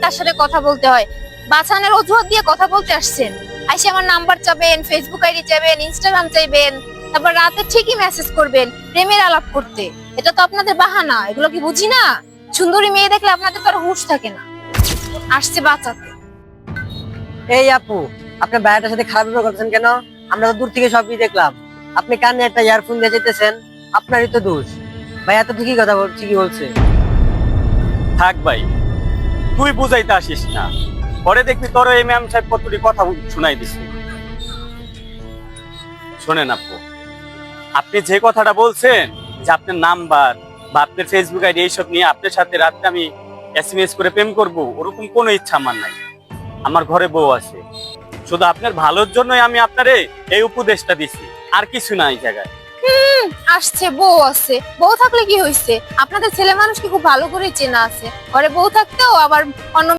তার সাথে কথা বলতে হয়। বাঁচানোর অজুহাত দিয়ে কথা বলতে আসছেন, আইসে আমার নাম্বার চাবেন, ফেসবুক আইডি চাইবেন, ইনস্টাগ্রাম চাইবেন, তারপর রাতে ঠিকই মেসেজ করবেন প্রেমের আলাপ করতে। এটা তো আপনাদের বাহানা, এগুলো কি বুঝি না? সুন্দরী মেয়ে দেখলে আপনাদের তো আর হুঁশ থাকে না। আসছে বাঁচাতে। এই আপু, আপনার ভাইয়াটার সাথে খারাপ ব্যবহার করছেন কেন? আমরা তো দূর থেকে সবই দেখলাম। আপনি কানে একটা ইয়ারফোন দিয়ে যেতেছেন, আপনারই তো দোষ। ভাইয়া তো ঠিকই বলছে। থাক ভাই, তুই বুঝাইতে আসিস না, পরে দেখবি তোর এই ম্যাম সাহেব কতটি কথা শুনাই দিছে। শোনেন আপু, আপনি যে কথাটা বলছেন যে আপনার নাম্বার বা আপনার ফেসবুক আইডি এইসব নিয়ে আপনার সাথে রাতে আমি এসএমএস করে প্রেম করব, ওরকম কোনো ইচ্ছা আমার নাই। আমার ঘরে বউ আছে, শুধু আপনার ভালোর জন্যই আমি আপনারে এই উপদেশটা দিছি, আর কিছু না এই জায়গায়। আসছে, বউ আছে, বউ থাকলে কি হয়েছে? আপনাদের ছেলে মানুষকে খুব ভালো করে চেনা আছে, ঘরে বউ থাকতেও আবার অন্য